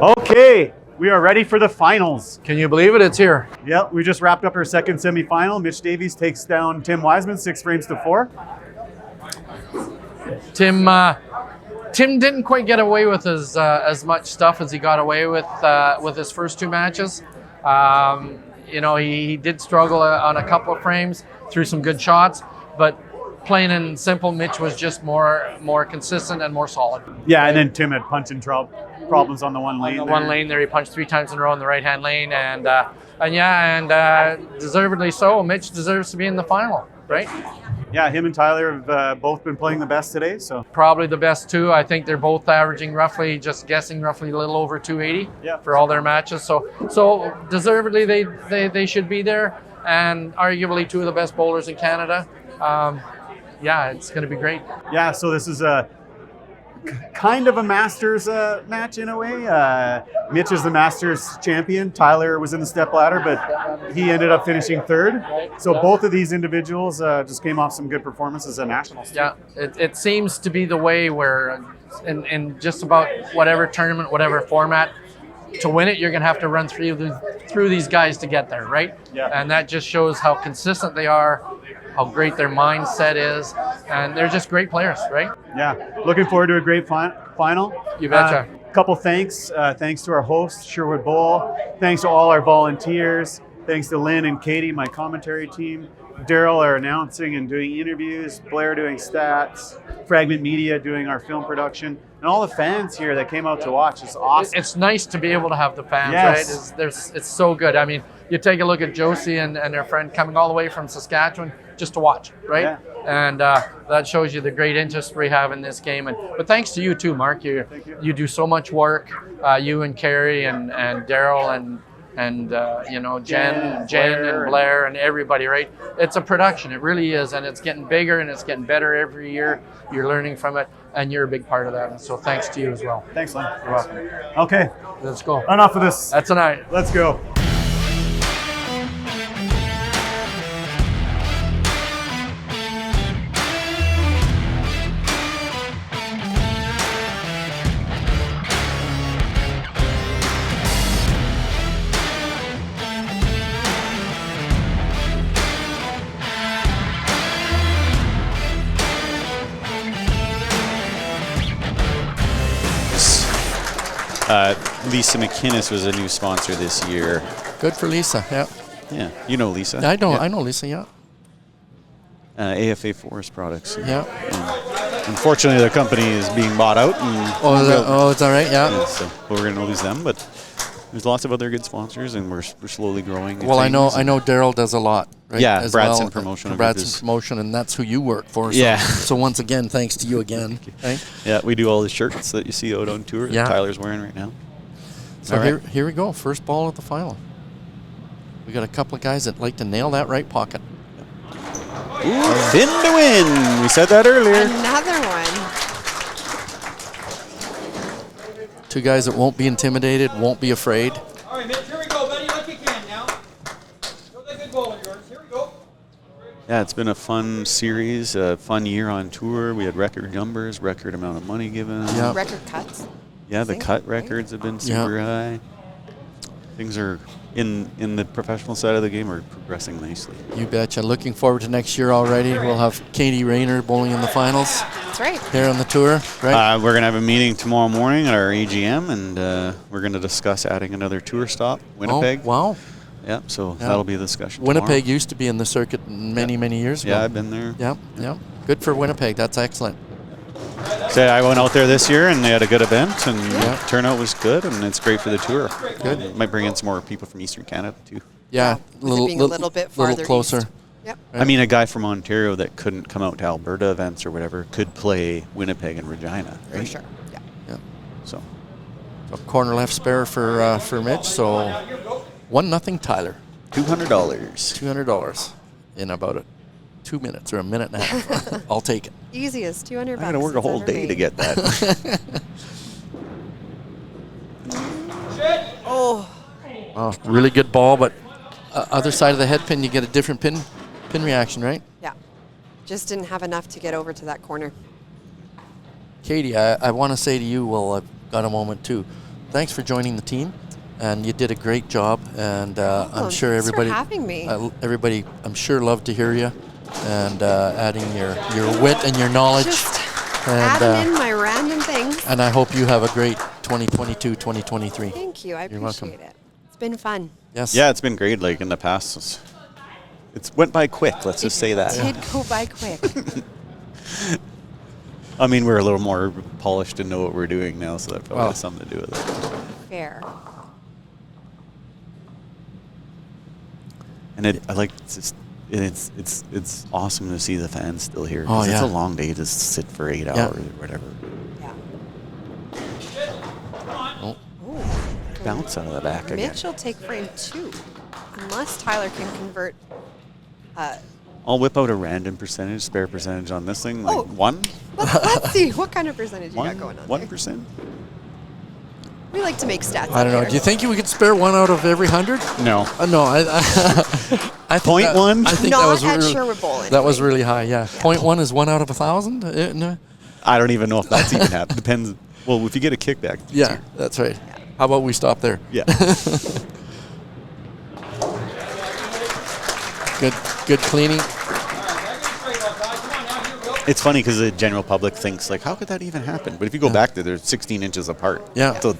Okay, we are ready for the finals. Can you believe it? It's here. Yep, we just wrapped up our second semifinal. Mitch Davies takes down Tim Wiseman 6 frames to 4. Tim didn't quite get away with his as much stuff as he got away with his first 2 matches. He did struggle on a couple of frames, threw some good shots, but plain and simple, Mitch was just more consistent and more solid. Yeah, and then Tim had punching problems on the one lane. On the one lane there, he punched 3 times in a row in the right-hand lane, and deservedly so. Mitch deserves to be in the final, right? Yeah, him and Tyler have both been playing the best today. So probably the best too. I think they're both averaging roughly a little over 280 for all their matches. So deservedly they should be there, and arguably 2 of the best bowlers in Canada. It's going to be great. Yeah, so this is a kind of a Masters match in a way. Mitch is the Masters champion. Tyler was in the step ladder, but he ended up finishing 3rd. So both of these individuals just came off some good performances at nationals. Yeah, it seems to be the way where in just about whatever tournament, whatever format, to win it, you're going to have to run through these guys to get there, right? Yeah. And that just shows how consistent they are, how great their mindset is, and they're just great players, right? Yeah, looking forward to a great final. You betcha. Couple thanks. Thanks to our host, Sherwood Bowl. Thanks to all our volunteers. Thanks to Lynn and Katie, my commentary team. Daryl, our announcing and doing interviews. Blair doing stats. Fragment Media doing our film production. And all the fans here that came out to watch. It's awesome. It's nice to be able to have the fans, yes. Right? It's so good. I mean, you take a look at Josie and their friend coming all the way from Saskatchewan just to watch, right? Yeah. And that shows you the great interest we have in this game. But thanks to you too, Mark. You do so much work. You and Carrie and Daryl and Jen and Blair and everybody, right? It's a production. It really is, and it's getting bigger and it's getting better every year. You're learning from it, and you're a big part of that. And so thanks to you as well. Thanks, Lynn. You're welcome. Okay. Let's go. Enough of this. That's a night. Let's go. Lisa McInnes was a new sponsor this year. Good for Lisa, yeah. Yeah, you know Lisa. I know Lisa, yeah. AFA Forestry Products. Yeah. Unfortunately, the company is being bought out. It's all right, yeah. So we're going to lose them, but there's lots of other good sponsors, and we're slowly growing. Well, I know Daryl does a lot, right? Yeah, as Bradson well, Promotional. Bradson Promotion, and that's who you work for. So, yeah. So once again, thanks to you again. Right? Yeah, we do all the shirts that you see out on tour that Tyler's wearing right now. So here we go, first ball at the final. We got a couple of guys that like to nail that right pocket. Ooh, thin to win. We said that earlier. Another one. 2 guys that won't be intimidated, won't be afraid. All right, Mitch, here we go, buddy. Like you can now. Show that good ball of yours. Here we go. Yeah, it's been a fun series, a fun year on tour. We had record numbers, record amount of money given. Yeah. Record cuts. Yeah, the cut records have been super high. Things are in the professional side of the game are progressing nicely. You betcha. Looking forward to next year already. We'll have Katie Rayner bowling in the finals. That's right. Here on the tour, right? We're going to have a meeting tomorrow morning at our AGM, and we're going to discuss adding another tour stop, Winnipeg. Oh, wow. Yeah, so that'll be a discussion Winnipeg tomorrow. used to be in the circuit many years ago. Yeah, I've been there. Yeah. Good for Winnipeg. That's excellent. So I went out there this year, and they had a good event, and turnout was good, and it's great for the tour. Good. Might bring in some more people from Eastern Canada too. Yeah, a little bit farther closer. east. Yep. I mean, a guy from Ontario that couldn't come out to Alberta events or whatever could play Winnipeg and Regina, right? For sure. Yeah. So corner left spare for Mitch. So 1-0 Tyler. $200. $200 in about 2 minutes or a minute and a half. I'll take it. Easy as $200. I'm going to work a whole day to get that. Oh, really good ball, but other side of the head pin, you get a different pin reaction, right? yeah. Just didn't have enough to get over to that corner. Katie, I want to say to you, well, I've got a moment too. thanks for joining the team, and you did a great job. And I'm sure Thanks everybody, for having me. Everybody, I'm sure loved to hear you, and adding your wit and your knowledge. Just and adding in my random things. and I hope you have a great 2022, 2023. Thank you. I You're appreciate welcome. it. It's been fun. Yes. Yeah, it's been great. Like in the past, it's went by quick. Let's just say that. It did go by quick. I mean, we're a little more polished and know what we're doing now, so that probably has something to do with it. Fair. And I like it's awesome to see the fans still here. Oh, 'cause it's yeah. a long day to sit for 8 Yeah. hours or whatever. Yeah. Oh. Ooh. Bounce out of the back again. Mitch will take frame 2, unless Tyler can convert. I'll whip out a random percentage, spare percentage on this thing. Like Oh. 1? Let's see what kind of percentage you got going on. 1%? We like to make stats. I don't know. Here. Do you think we could spare 1 out of every 100? No. No, I think Point that, one? I think Not that was at really, Sherwood Bowl, that was anyway. really high. Yeah. Point 1 is 1 out of 1,000. No. I don't even know if that's even happened. Depends. Well, if you get a kickback. it's Yeah, here. that's right. How about we stop there? Yeah. Good cleaning. It's funny because the general public thinks, like, how could that even happen? But if you go back there, they're 16 inches apart. Yeah. So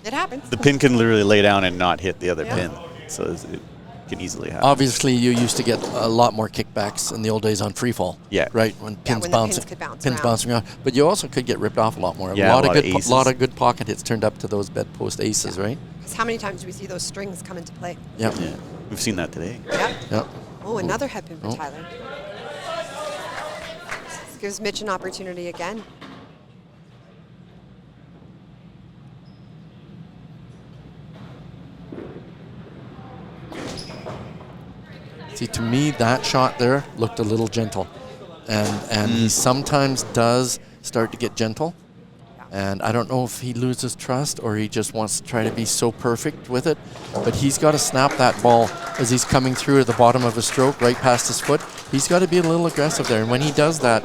It happens. the pin can literally lay down and not hit the other Yeah. pin. So it can easily happen. Obviously, you used to get a lot more kickbacks in the old days on free fall. Yeah. Right, when pins when the bouncing, pins could bounce pins around. bouncing around. But you also could get ripped off a lot more. Yeah, a lot of good, aces. lot of good pocket hits turned up to those bedpost aces, right? Because how many times do we see those strings come into play? Yep. Yeah. We've seen that today. Yeah. Yep. Oh, another head pin for Oh. Tyler. This gives Mitch an opportunity again. See, to me, that shot there looked a little gentle, and he sometimes does start to get gentle. And I don't know if he loses trust or he just wants to try to be so perfect with it. But he's got to snap that ball as he's coming through at the bottom of his stroke, right past his foot. He's got to be a little aggressive there. And when he does that,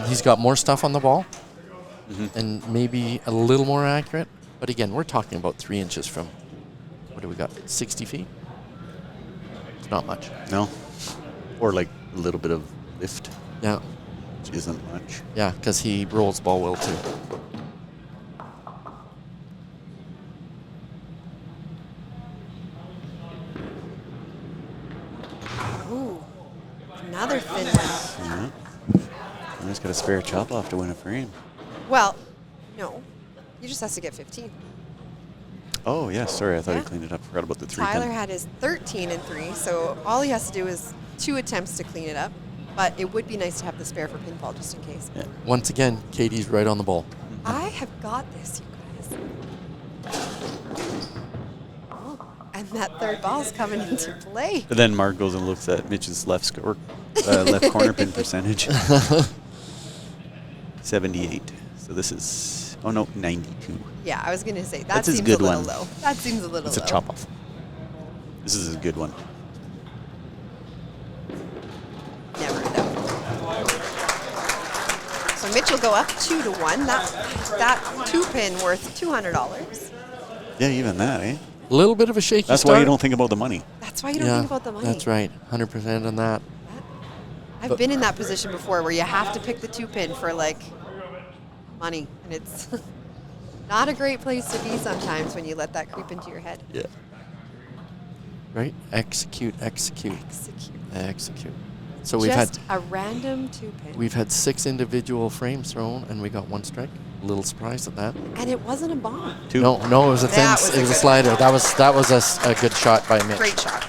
he's got more stuff on the ball and maybe a little more accurate. But again, we're talking about 3 inches from, what do we got, 60 feet? It's not much. No? Or like a little bit of lift, Yeah, which isn't much. yeah, because he rolls ball well too. Ooh, another thin one. Yeah. I just got a spare chop off to win a frame. Well, no. He just has to get 15. Oh, yeah, sorry. I thought Yeah. he cleaned it up. Forgot about the 3 Tyler pin. had his 13 and 3, so all he has to do is 2 attempts to clean it up. But it would be nice to have the spare for pinfall just in case. Yeah. Once again, Katie's right on the ball. I have got this, you guys. Oh, and that third ball's coming into play. But then Mark goes and looks at Mitch's left score, left corner pin percentage. 78. So this is, 92. Yeah, I was going to say, that That's his seems good a little one. low. That seems a little It's low. a chop off. This is a good one. Never know. So Mitch will go up 2-1. That 2 pin worth $200. Yeah, even that, eh? A little bit of a shaky That's start. why you don't think about the money. That's why you don't Yeah, think about the money. that's right. 100% on that. I've been in that position before where you have to pick the 2 pin for like money, and it's not a great place to be sometimes when you let that creep into your head. Yeah. Right? Execute, execute, Execute. execute. So Just a random 2 pin. we've had 6 individual frames thrown, and we got 1 strike. A little surprised at that. And it wasn't a bomb. Two. No, it was a thin. That was It a was a good slider. That was a good shot by Mitch. Great shot.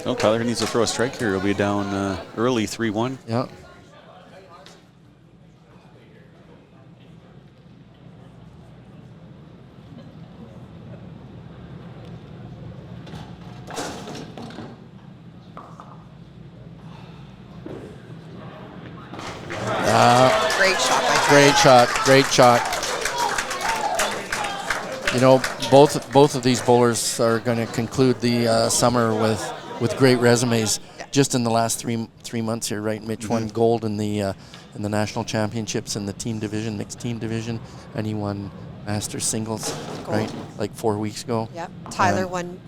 Oh, Tyler needs to throw a strike here. He'll be down early 3-1. Yeah. Great shot by Tyler. Great shot. Great shot. You know, both of these bowlers are going to conclude the summer with great resumes. Yeah. Just in the last three months here, right? Mitch won gold in the in the national championships in the team division, mixed team division, and he won Masters singles, right? Like 4 weeks ago. Yep. Tyler won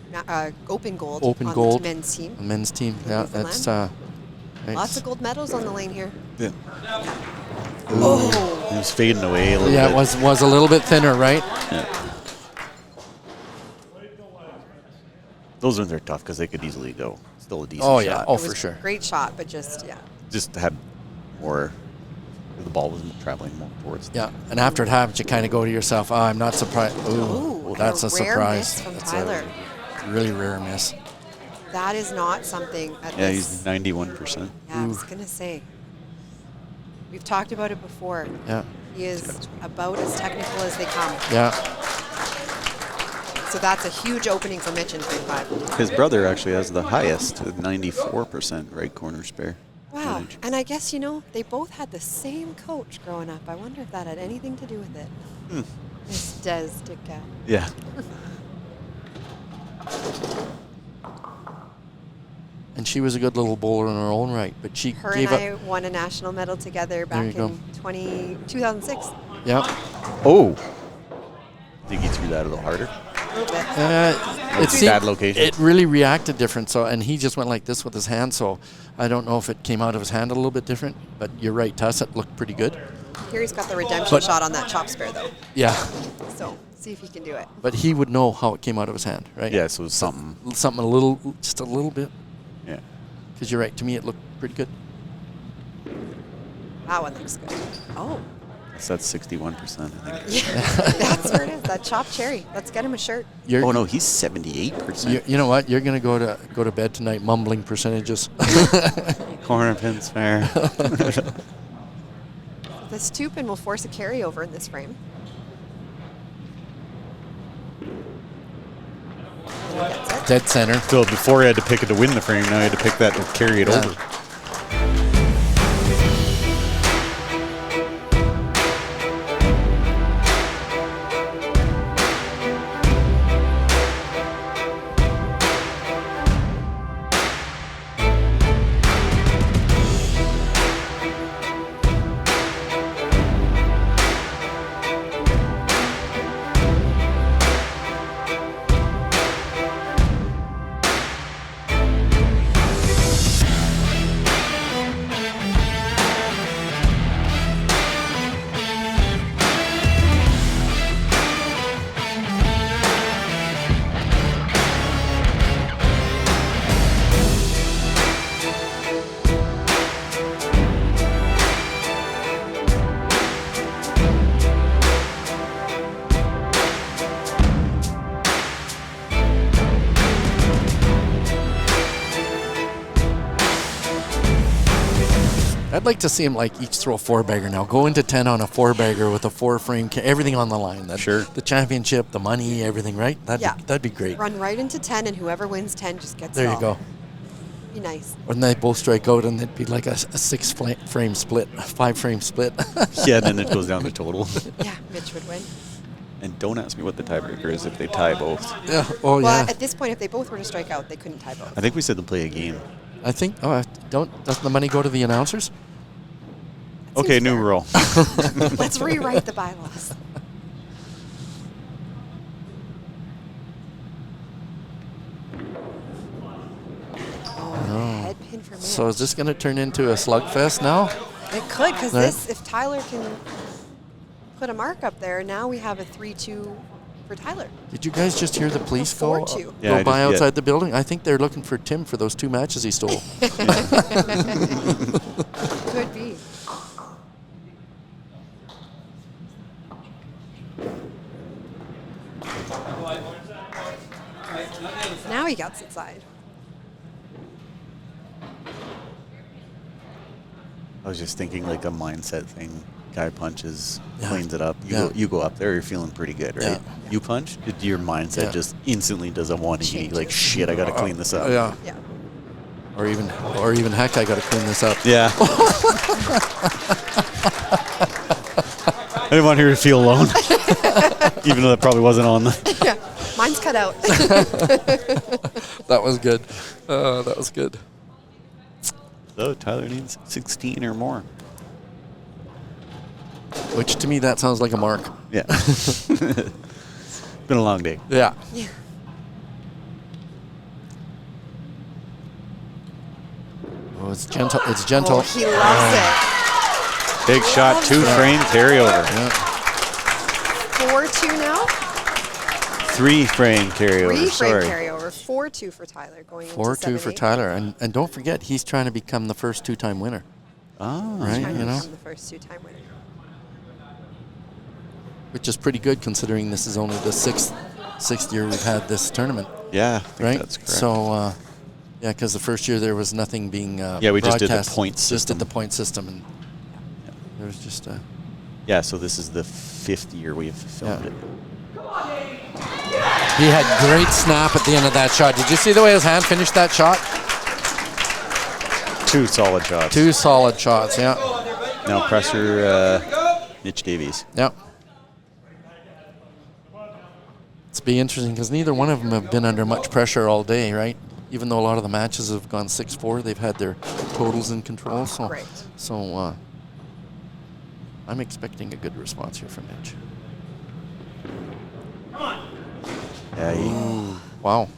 open gold Open on gold. the men's team. The men's team, yeah. That's Lots of gold medals on the lane here. Yeah. Oh. It was fading away a little bit. Yeah, it was a little bit thinner, right? Yeah. Those ones are tough because they could easily go. Still a decent shot. Yeah. Oh, It was for sure. Great shot, but just, yeah. Just had more. The ball was traveling more towards. Yeah, and after it happens, you kind of go to yourself, I'm not surprised. Ooh, That's a rare surprise. miss from That's Tyler. a really rare miss. That is not something at Yeah, this. he's 91%. Yeah, I was going to say. We've talked about it before. Yeah. He is about as technical as they come. Yeah. So that's a huge opening for Mitch in frame 5. His brother actually has the highest, with 94% right corner spare. Wow. percentage. And I guess, they both had the same coach growing up. I wonder if that had anything to do with it. Miss Tytgat. Yeah. And she was a good little bowler in her own right, but she Her gave and up. I won a national medal together back you in 2006. Yeah. Oh. Think he threw that a little harder? A little bit. It seemed, Bad location. It really reacted different. So, and he just went like this with his hand. So, I don't know if it came out of his hand a little bit different. But you're right, Tuss. It looked pretty good. Here he's got the redemption shot on that chop spare, though. Yeah. So, see if he can do it. But he would know how it came out of his hand, right? Yeah, so it was something. Something just a little bit. Yeah. Because you're right. To me, it looked pretty good. That one looks good. Oh. So that's 61%, I think. Yeah, that's where it is. That chopped cherry. Let's get him a shirt. Oh no, he's 78%. You know what? You're gonna go to bed tonight mumbling percentages. Corner pins fair. This 2-pin will force a carryover in this frame. Dead center. So before he had to pick it to win the frame, now he had to pick that to carry it over. I'd like to see him each throw a 4-bagger now. Go into 10 on a 4-bagger with a 4-frame, everything on the line. Sure. The championship, the money, everything, right? That'd be great. Run right into 10, and whoever wins 10 just gets There it you all. go. Be nice. Wouldn't they both strike out and it'd be like a 6-frame split, a 5-frame split? Yeah, then it goes down to total. Yeah, Mitch would win. And don't ask me what the tiebreaker is if they tie both. Yeah. Oh, Well, yeah. at this point, if they both were to strike out, they couldn't tie both. I think we said to play a game. I think. Doesn't the money go to the announcers? Okay, Seems new fair. rule. Let's rewrite the bylaws. Head pin for Mitch. So is this going to turn into a slugfest now? It could, because Right. if Tyler can put a mark up there, now we have a 3-2 for Tyler. Did you guys just hear the police go 4-2. Yeah, I by just- outside the building? I think they're looking for Tim for those 2 matches he stole. Could be. Now he gets inside. I was just thinking like a mindset thing. Guy punches, Yeah. cleans it up. Yeah. You go up there, you're feeling pretty good, right? Yeah. You punch, your mindset Yeah. just instantly does a 180. Like, Changes. shit, I got to clean this up. Yeah. Yeah. Or even heck, I got to clean this up. Yeah. I didn't want her to feel alone. Even though that probably wasn't on the... Yeah. Mine's cut out. That was good. That was good. So Tyler needs 16 or more. Which to me, that sounds like a mark. Yeah. Been a long day. Yeah. Yeah. Oh, it's gentle. It's gentle. Oh, he loves Big shot, 2-frame carryover. Yeah. it. 4-2 now. 3-frame carryover. 3-frame Sorry. carryover. 4-2 for Tyler going into 4-2 for 7-8. Tyler, and don't forget, he's trying to become the first 2-time winner. Oh. Right. Trying to You know? become the first 2-time winner. Which is pretty good considering this is only the sixth year we've had this tournament. Yeah, I think Right. that's correct. So, yeah, because the first year there was nothing being we just did the broadcast, point Just system. did the point system, and there was just yeah, so this is the 5th year we've filmed it. he had great snap at the end of that shot. Did you see the way his hand finished that shot? 2 solid shots. 2 solid shots. Yeah. Now pressure Mitch Davies. Yep. It's be interesting because neither one of them have been under much pressure all day, right? Even though a lot of the matches have gone 6-4, they've had their totals in control. So, Right. so I'm expecting a good response here from Mitch. Yeah, Wow.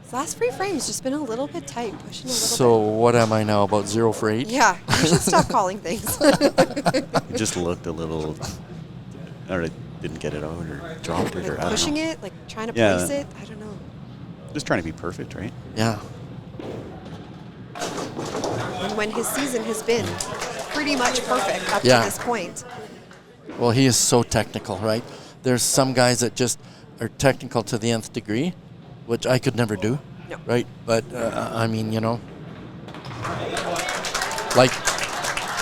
His last 3 frames just been a little bit tight, pushing a little So what am I now, about 0 for 8? bit. Yeah, you should stop calling things. it just looked a little, or didn't get it out or dropped it, or I don't Pushing know. it, like trying to Yeah. place it. I don't know. Just trying to be perfect, right? Yeah. And when his season has been pretty much perfect up Yeah. to this point. Well, he is so technical, right? There's some guys that just are technical to the nth degree, which I could never do. No. Right? But, I mean, you know, like,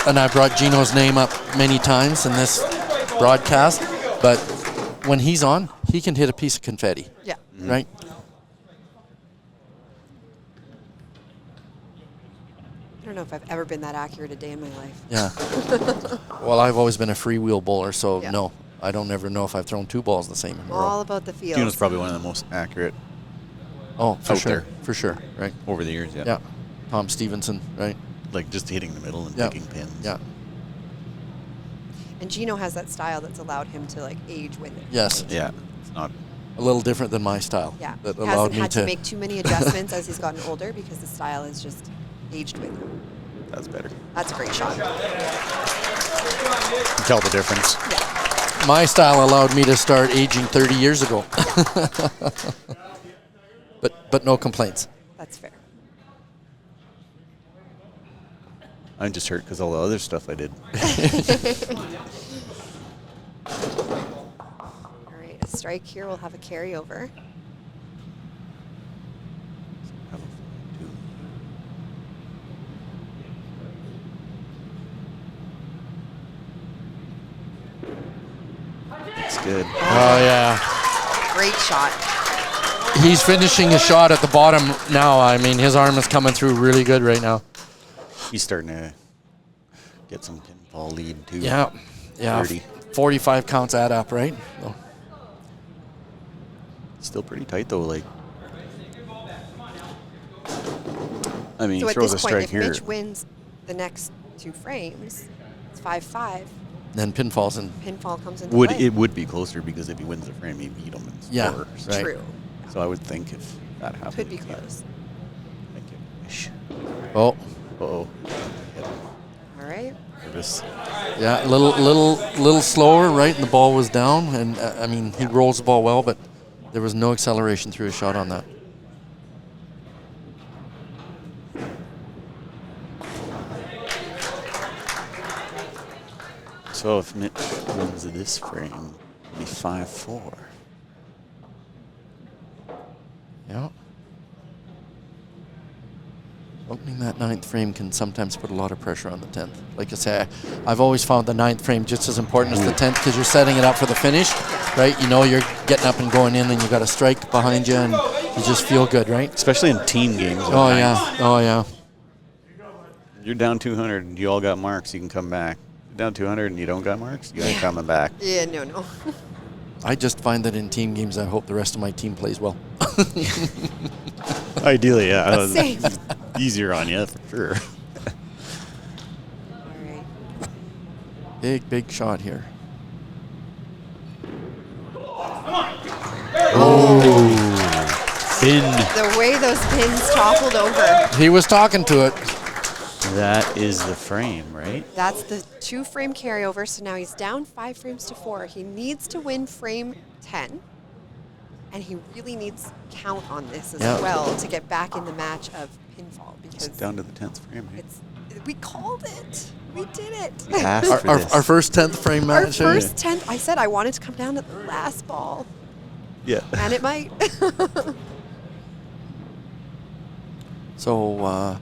and I brought Gino's name up many times in this broadcast, but when he's on, he can hit a piece of confetti, Yeah. right? I don't know if I've ever been that accurate a day in my life. Yeah. Well, I've always been a freewheel bowler, so Yeah. no, I don't ever know if I've thrown 2 balls the same in a row. All about the field. Gino's probably one of the most accurate Oh, for out sure. there. For sure, right? over the years. Yeah. Yeah. Tom Stevenson, right? Like just hitting the middle and Yeah. picking pins. Yeah. And Gino has that style that's allowed him to like age with it. Yes. Yeah. It's not. A little different than my style. Yeah. That He allowed hasn't me had to. to make too many adjustments as he's gotten older because the style is just aged with him. That's better. That's a great shot. You can tell the difference. My style allowed me to start aging 30 years ago. but no complaints. That's fair. I'm just hurt because all the other stuff I did. All right, a strike here. We'll have a carryover. It's good. Oh, yeah. Great shot. He's finishing his shot at the bottom now. I mean, his arm is coming through really good right now. He's starting to get some pinfall lead too. Yeah. Yeah. 30. 45 counts add up, right? Oh. Still pretty tight though. Like, I mean, So he at throws this a point, strike if here. Mitch wins the next 2 frames, it's 5-5. Then pinfalls and Pinfall comes into Would play. it would be closer because if he wins the frame, he beat him in Yeah, score. right. True. So I would think if that happened, Could be close. Make it wish. oh, Uh-oh. All right. Nervous. yeah, a little slower, right? And the ball was down, and I mean, he rolls the ball well, but there was no acceleration through his shot on that. So if Mitch wins this frame, it'll be 5-4. Yeah. Opening that 9th frame can sometimes put a lot of pressure on the 10th. Like I say, I've always found the 9th frame just as important as the 10th because you're setting it up for the finish, right? You know you're getting up and going in and you got a strike behind you and you just feel good, right? Especially in team games. at Oh, night. yeah. Oh, yeah. You're down 200 and you all got marks, you can come back. You're down 200 and you don't got marks, you ain't coming back. Yeah, no. I just find that in team games, I hope the rest of my team plays well. Ideally, yeah. Same. Easier on you, for sure. All right. Big shot here. the way those pins toppled over. He was talking to it. That is the frame, right? That's the 2-frame carryover. So now he's down 5 frames to 4. He needs to win frame 10. And he really needs count on this as well to get back in the match of pinfall. Because it's down to the 10th frame, right? We called it. We did it. Our first 10th frame match. Our first 10th. I said I wanted to come down at the last ball. Yeah. And it might. So,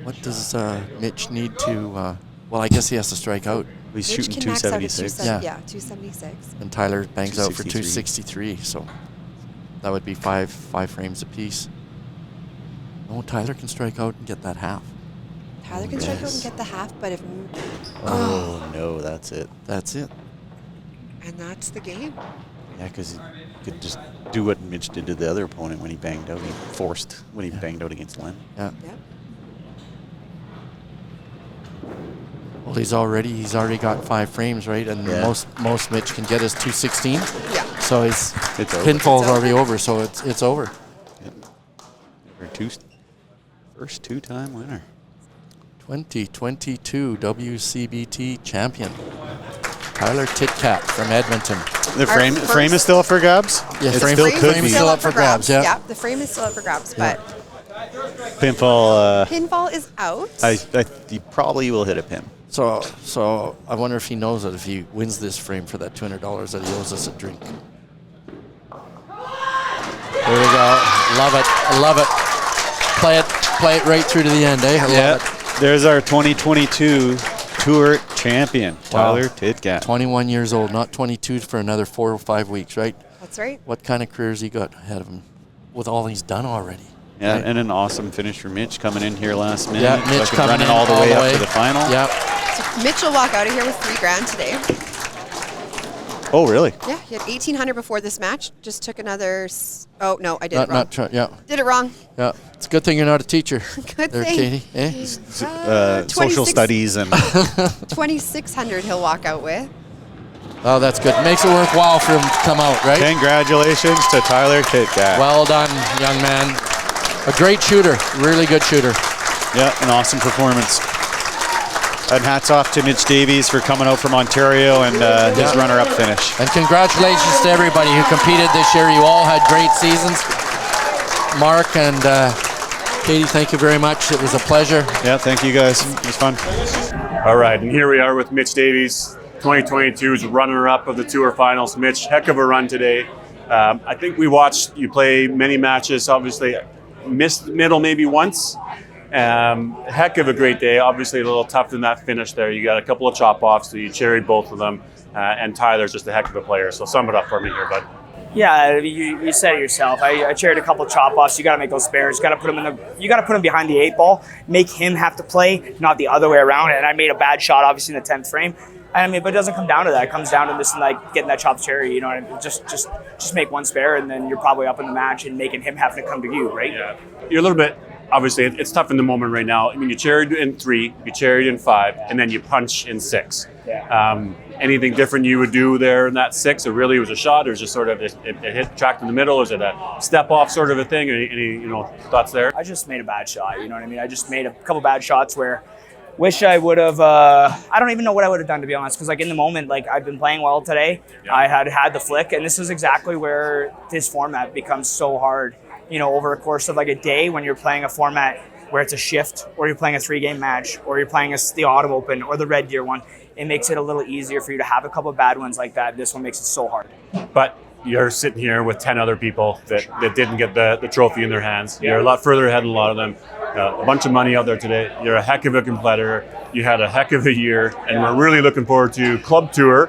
what does Mitch need to? Well, I guess he has to strike out. He's Mitch shooting can max out at 276. Yeah, 276. And Tyler bangs out for 263. 263. So that would be five frames apiece. Oh, Tyler can strike out and get that half. Tyler can strike out and get the half, but if Oh no, that's it. That's it. and that's the game. Yeah, because he could just do what Mitch did to the other opponent when he banged out. He forced when he banged out against Len. Yeah. Yep. Well, he's already got 5 frames, right? And Yeah. most Mitch can get is 216. Yeah. So his It's over. pinfall's It's already over. over. So it's over. First 2-time winner. 2022 WCBT champion, Tyler Tytgat from Edmonton. The Our frame is still up for grabs? Yeah, it frame- still frame could is be. still up for grabs, yeah. the frame is still up for grabs, but Pinfall, pinfall is out. he probably will hit a pin. So I wonder if he knows that if he wins this frame for that $200 that he owes us a drink. There we go. Love it. I love it. Play it right through to the end, eh? I love it. There's our 2022 Tour Champion, Tyler Tytgat. 21 years old, not 22 for another 4 or 5 weeks, right? That's right. What kind of career's he got ahead of him with all he's done already? Yeah, right? and an awesome finish for Mitch coming in here last minute. Yeah, Mitch Fucking coming running in all the way up to the final. Yeah. So Mitch will walk out of here with $3,000 today. Oh, really? Yeah, he had 1,800 before this match. Just took another. Oh no, I did it wrong. Yeah. Did it wrong. Yeah. It's a good thing you're not a teacher. Good there, thing. Katie. Eh? Social 26 studies and 2,600 he'll walk out with. Oh, that's good. Makes it worthwhile for him to come out, right? congratulations to Tyler Tytgat. Well done, young man. A great shooter. Really good shooter. Yeah, an awesome performance. And hats off to Mitch Davies for coming out from Ontario and his runner-up finish. And congratulations to everybody who competed this year. You all had great seasons. Mark and Katie, thank you very much. It was a pleasure. Yeah, thank you guys. It was fun. All right, and here we are with Mitch Davies, 2022's runner-up of the Tour Finals. Mitch, heck of a run today. I think we watched you play many matches, obviously missed middle maybe once. Heck of a great day. Obviously a little tough in that finish there. You got a couple of chop-offs, so you cherried both of them. And Tyler's just a heck of a player. So sum it up for me here, bud. Yeah, you said it yourself. I chaired a couple chop offs. You got to make those spares. You got to put him behind the 8 ball. Make him have to play, not the other way around. And I made a bad shot, obviously in the 10th frame. I mean, but it doesn't come down to that. It comes down to just like getting that chopped cherry. You know what I mean? Just make one spare, and then you're probably up in the match and making him have to come to you, right? Yeah, you're a little bit. Obviously, it's tough in the moment right now. I mean, you cherried in 3, you cherried in 5, and then you punch in 6. Yeah. Anything different you would do there in that 6? It really was a shot, or just sort of it hit tracked in the middle? Or is it a step off sort of a thing? Any thoughts there? I just made a bad shot. You know what I mean? I just made a couple bad shots where wish I would have. I don't even know what I would have done, to be honest. Because like in the moment, like I've been playing well today. Yeah. I had the flick, and this is exactly where this format becomes so hard. You know, over a course of like a day when you're playing a format where it's a shift, or you're playing a 3-game match, or you're playing the Autumn Open or the Red Deer one, it makes it a little easier for you to have a couple of bad ones like that. This one makes it so hard. But you're sitting here with 10 other people that didn't get the trophy in their hands. You're a lot further ahead than a lot of them. A bunch of money out there today. You're a heck of a competitor. You had a heck of a year, and we're really looking forward to Club Tour,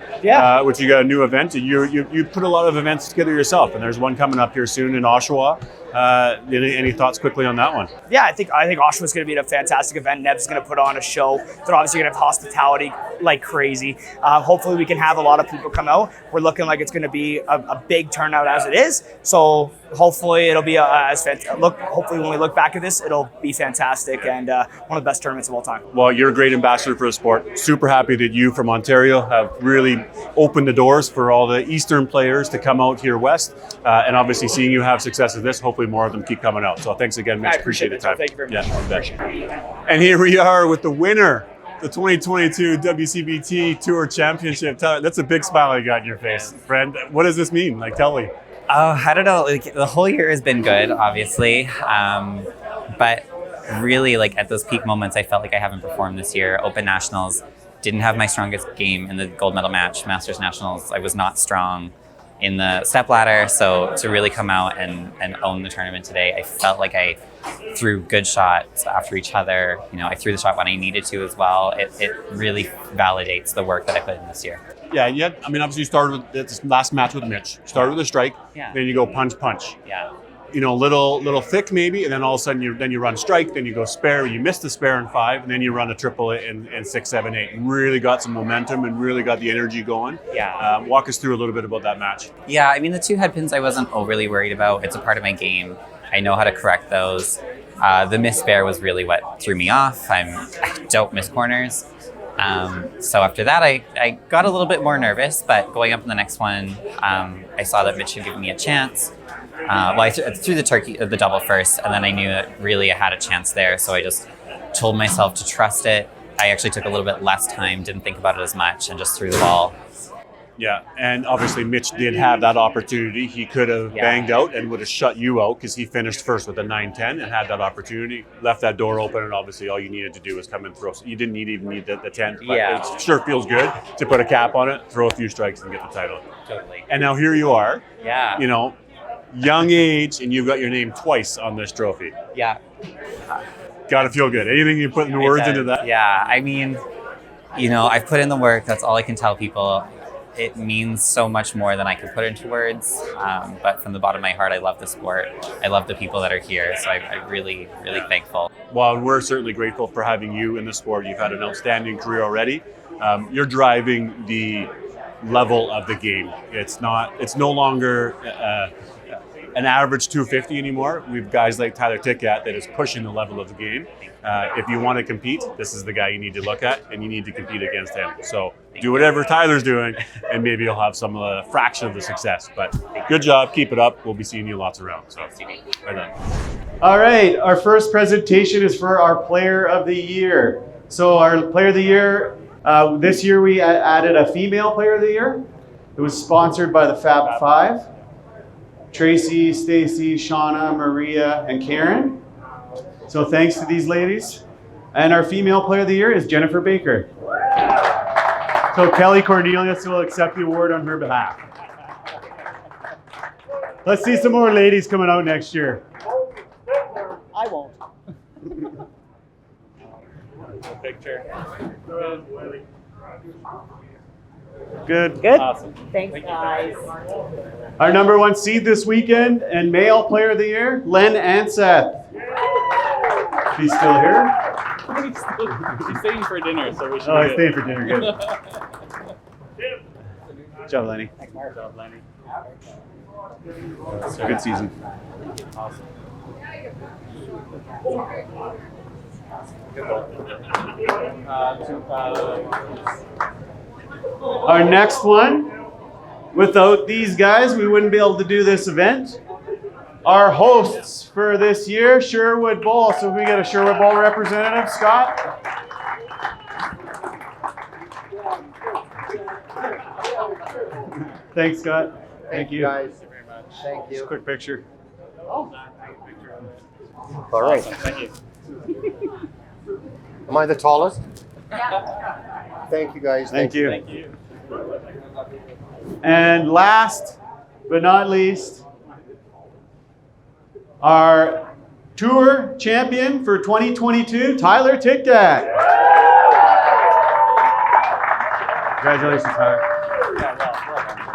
which you got a new event. You put a lot of events together yourself, and there's one coming up here soon in Oshawa. Any thoughts quickly on that one? Yeah, I think Oshawa's going to be a fantastic event. Neb's going to put on a show. They're obviously going to have hospitality like crazy. Hopefully we can have a lot of people come out. We're looking like it's going to be a big turnout as it is. So hopefully it'll be hopefully when we look back at this, it'll be fantastic and one of the best tournaments of all time. Well, you're a great ambassador for the sport. Super happy that you from Ontario have really opened the doors for all the Eastern players to come out here west. And obviously seeing you have success with this, hopefully more of them keep coming out. So thanks again, Mitch. I appreciate the it. time. Thank you very much. Yeah, appreciate it. And here we are with the winner, the 2022 WCBTour Championship. That's a big smile you got in your face, friend. What does this mean? Like, tell me. I don't know. Like, the whole year has been good, obviously, but really, like at those peak moments, I felt like I haven't performed this year. Open Nationals didn't have my strongest game in the gold medal match. Masters Nationals, I was not strong in the step ladder. So to really come out and own the tournament today, I felt like I threw good shots after each other. You know, I threw the shot when I needed to as well. It really validates the work that I put in this year. Yeah, I mean, obviously you started with this last match with Mitch. Started with a strike, then you go punch, punch. Yeah. You know, little thick maybe, and then all of a sudden you run strike, then you go spare, you miss the spare in 5, and then you run a triple in 6, 7, 8. And really got some momentum and really got the energy going. Yeah. Walk us through a little bit about that match. Yeah, I mean, the 2 head pins I wasn't overly worried about. It's a part of my game. I know how to correct those. The miss spare was really what threw me off. I don't miss corners. So after that, I got a little bit more nervous, but going up in the next one, I saw that Mitch had given me a chance. Well, I threw the double first, and then I knew that really I had a chance there, so I just told myself to trust it. I actually took a little bit less time, didn't think about it as much, and just threw the ball. Yeah, and obviously Mitch did have that opportunity. He could have banged out and would have shut you out because he finished first with a 9-10 and had that opportunity. Left that door open, and obviously all you needed to do was come and throw. So you didn't even need the 10. But it sure feels good to put a cap on it, throw a few strikes, and get the title. Totally. And now here you are. Yeah. You know, young age, and you've got your name twice on this trophy. Yeah. Gotta feel good. Anything you put in the words into that? Yeah, I mean, you know, I've put in the work. That's all I can tell people. It means so much more than I could put into words. But from the bottom of my heart, I love the sport. I love the people that are here. So I'm really, really thankful. Well, we're certainly grateful for having you in the sport. You've had an outstanding career already. You're driving the level of the game. It's no longer an average 250 anymore. We've guys like Tytgat that is pushing the level of the game. If you want to compete, this is the guy you need to look at, and you need to compete against him. So do whatever Tyler's doing, and maybe you'll have some fraction of the success. But good job, keep it up. We'll be seeing you lots around. So right on. All right, our first presentation is for our Player of the Year. So our Player of the Year, this year we added a female Player of the Year. It was sponsored by the Fab Five. Tracy, Stacy, Shauna, Maria, and Karen. So thanks to these ladies. And our female Player of the Year is Jennifer Baker. So Kelly Cornelius will accept the award on her behalf. Let's see some more ladies coming out next year. I won't. Picture. Good. Good? Awesome. Thanks, guys. Our number 1 seed this weekend and male Player of the Year, Len Anseth. He's still here? She's staying for dinner, so we should. Oh, he's staying for dinner. Good. Good job, Lenny. Good job, Lenny. Good season. Awesome. Our next one, without these guys, we wouldn't be able to do this event. Our hosts for this year, Sherwood Bowl. So if we get a Sherwood Bowl representative, Scott. Thanks, Scott. Thank you. Guys. Thank you very much. Thank Just a you. quick picture. All right. Awesome. Thank you. Am I the tallest? Yeah. Thank you, guys. Thank you. Thank you. And last but not least, our tour champion for 2022, Tyler Tytgat. Congratulations, Tyler. Yeah, well done.